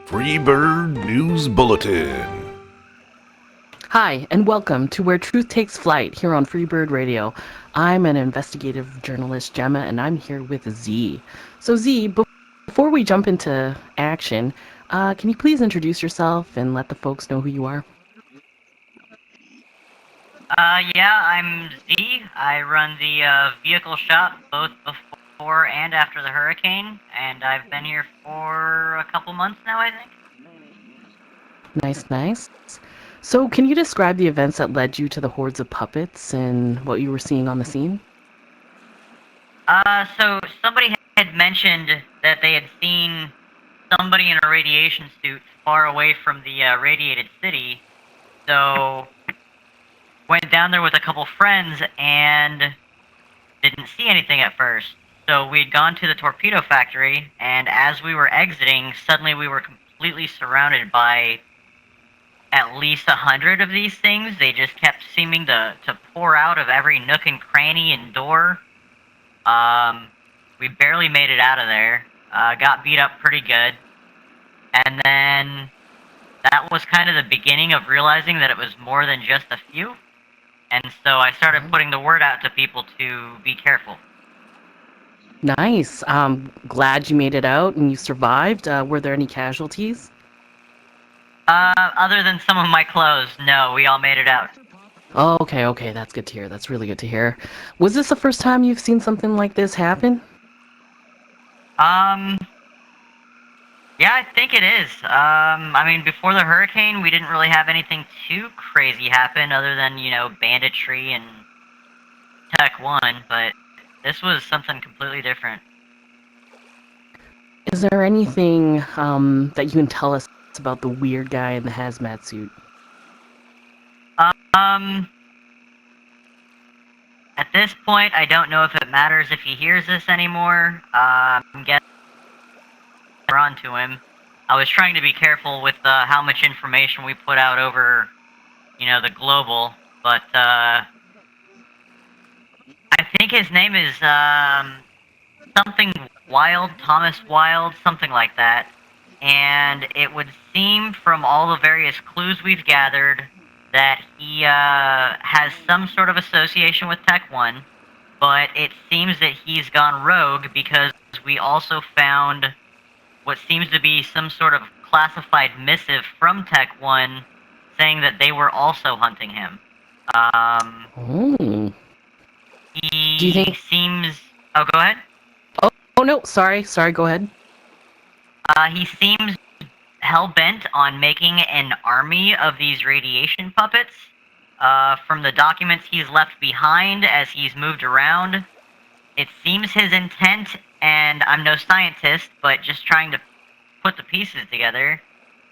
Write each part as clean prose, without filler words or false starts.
Freebird News Bulletin. Hi, and welcome to Where Truth Takes Flight here on Freebird Radio. I'm an investigative journalist, Gemma, and I'm here with Z. So Z, before we jump into action, can you please introduce yourself and let the folks know who you are? Yeah, I'm Z. I run the vehicle shop both before and after the hurricane, and I've been here for a couple months now, I think. Nice. So can you describe the events that led you to the hordes of puppets and what you were seeing on the scene? So somebody had mentioned that they had seen somebody in a radiation suit far away from the radiated city, so went down there with a couple friends and didn't see anything at first. So we'd gone to the torpedo factory, and as we were exiting, suddenly we were completely surrounded by at least 100 of these things. They just kept seeming to pour out of every nook and cranny and door. We barely made it out of there. Got beat up pretty good. And then that was kind of the beginning of realizing that it was more than just a few. And so I started putting the word out to people to be careful. Nice. Glad you made it out and you survived. Were there any casualties? Other than some of my clothes, no, we all made it out. Oh, okay. That's good to hear. That's really good to hear. Was this the first time you've seen something like this happen? Yeah, I think it is. I mean, before the hurricane, we didn't really have anything too crazy happen other than, banditry and Tec-1, but this was something completely different. Is there anything that you can tell us about the weird guy in the hazmat suit? At this point, I don't know if it matters if he hears this anymore. I'm guessing we're on to him. I was trying to be careful with how much information we put out over, the global, but I think his name is something Wild, Thomas Wild, something like that. And it would seem from all the various clues we've gathered that he has some sort of association with Tec-1, but it seems that he's gone rogue because we also found what seems to be some sort of classified missive from Tec-1 saying that they were also hunting him. Do you He think? seems... Oh, go ahead. Oh no, sorry. Go ahead. He seems hell-bent on making an army of these radiation puppets. From the documents he's left behind as he's moved around, it seems his intent, and I'm no scientist, but just trying to put the pieces together,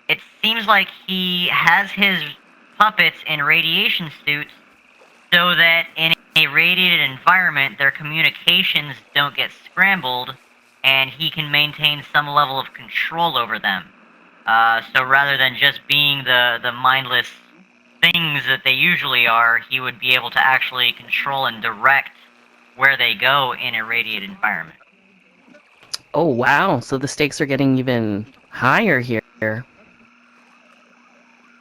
it seems like he has his puppets in radiation suits so that in a radiated environment, their communications don't get scrambled, and he can maintain some level of control over them. So rather than just being the mindless things that they usually are, he would be able to actually control and direct where they go in a radiated environment. Oh wow, so the stakes are getting even higher here.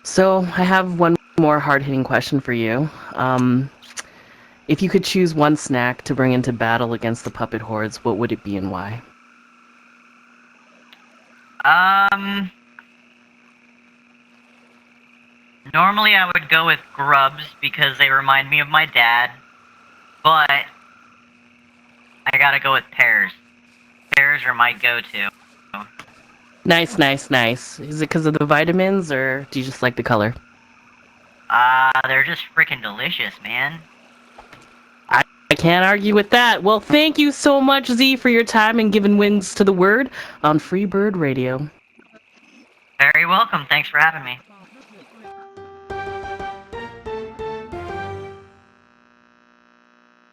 So I have one more hard-hitting question for you. If you could choose one snack to bring into battle against the puppet hordes, what would it be and why? Normally I would go with grubs because they remind me of my dad, but I gotta go with pears. Pears are my go-to. Nice. Is it because of the vitamins, or do you just like the color? They're just freaking delicious, man. I can't argue with that. Well, thank you so much, Z, for your time and giving wings to the word on Freebird Radio. Very welcome. Thanks for having me.